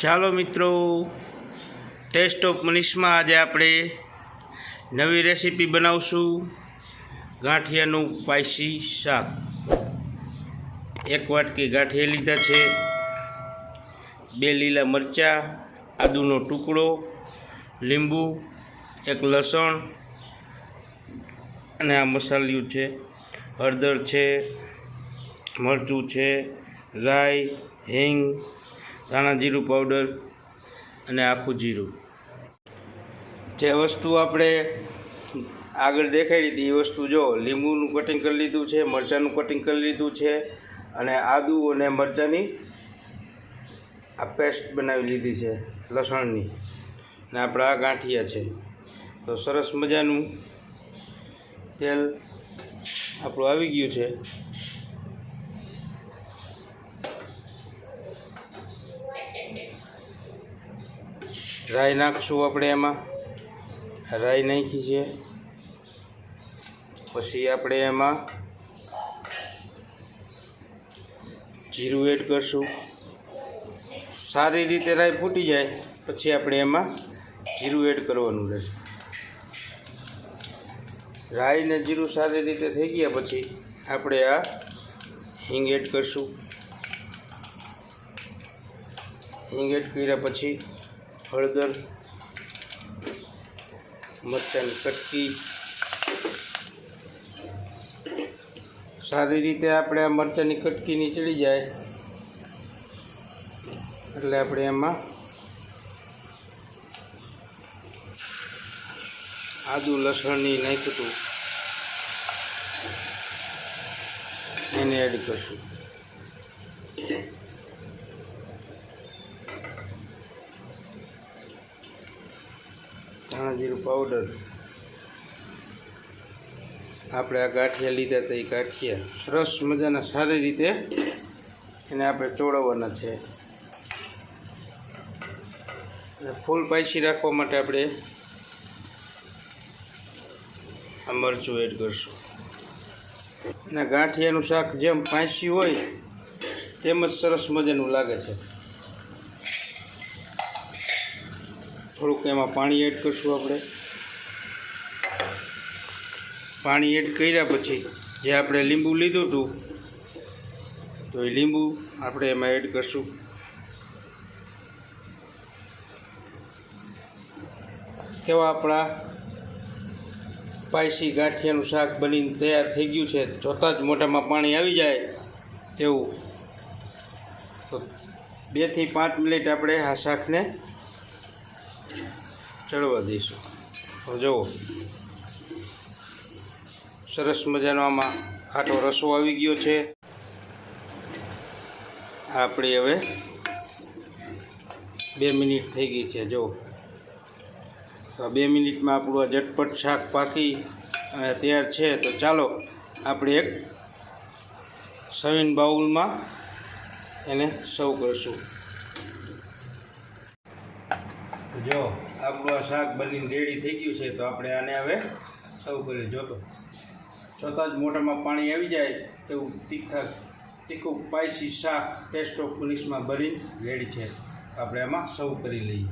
ચાલો મિત્રો, test of મનીષમાં આજે આપણે નવી રેસીપી બનાવશું ગાંઠિયાનું સ્પાઈસી શાક। એક વાટકી ગાંઠિયા લીધા છે, 2 લીલા મરચાં, આદુનો ટુકડો, લીંબુ, 1 લસણ અને આ મસાલિયું છે, હળદર છે, મરચું છે, રાઈ, હિંગ, ધાણા જીરું પાવડર અને આખું જીરું। જે વસ્તુ આપણે આગળ દેખાડી હતી એ વસ્તુ જો લીંબુનું કટિંગ કરી લીધું છે, મરચાંનું કટિંગ કરી લીધું છે અને આદુ અને મરચાંની આ પેસ્ટ બનાવી લીધી છે લસણની, અને આપણા આ ગાંઠિયા છે। તો સરસ મજાનું તેલ આપણું આવી ગયું છે। રાઈ નાખશું આપણે, એમાં રાઈ નાખી છે, પછી આપણે એમાં જીરું એડ કરશું। સારી રીતે રાઈ ફૂટી જાય પછી આપણે એમાં જીરું એડ કરવાનું રહેશે। રાઈ ને જીરું સારી રીતે થઈ ગયા પછી આપણે આ હિંગ એડ કરશું। હિંગ એડ કર્યા પછી હળદર, મરચાંની કટકી, સારી રીતે આપણે આ મરચાંની કટકી નીચળી જાય એટલે આપણે એમાં આદુ લસણની નાખ્યું હતું એને એડ કરશું। ધાણા જીરું પાવડર, આપણે આ ગાંઠિયા લીધા હતા એ ગાંઠિયા સરસ મજાના સારી રીતે એને આપણે ચોળવવાના છે। અને ફૂલ સ્પાઈસી રાખવા માટે આપણે આ મરચું એડ કરશું। અને ગાંઠિયાનું શાક જેમ સ્પાઈસી હોય તેમ જ સરસ મજાનું લાગે છે। થોડુંક એમાં પાણી એડ કરશું આપણે। પાણી એડ કર્યા પછી જે આપણે લીંબુ લીધું હતું તો એ લીંબુ આપણે એમાં એડ કરશું। કેવા આપણા સ્પાઈસી ગાંઠિયાનું શાક બનીને તૈયાર થઈ ગયું છે। જોતાં જ મોઢામાં પાણી આવી જાય તેવું। તો 2 થી 5 મિનિટ આપણે આ શાકને ચડવા દઈશું। તો જુઓ સરસ મજાનો આમાં ખાટો રસો આવી ગયો છે। આપણી હવે 2 મિનિટ થઈ ગઈ છે જુઓ। તો 2 મિનિટમાં આપણું આ ઝટપટ શાક પાકી અને તૈયાર છે। તો ચાલો આપણે એક સર્વિંગ બાઉલમાં એને સર્વ કરીશું। જો આપણું આ શાક બનીને રેડી થઈ ગયું છે, તો આપણે આને હવે સર્વ કરી જોતાં જ મોઢામાં પાણી આવી જાય તેવું તીખું સ્પાઈસી શાક ટેસ્ટ ઓફ મનીષમાં બનીને રેડી છે। આપણે આમાં સર્વ કરી લઈએ।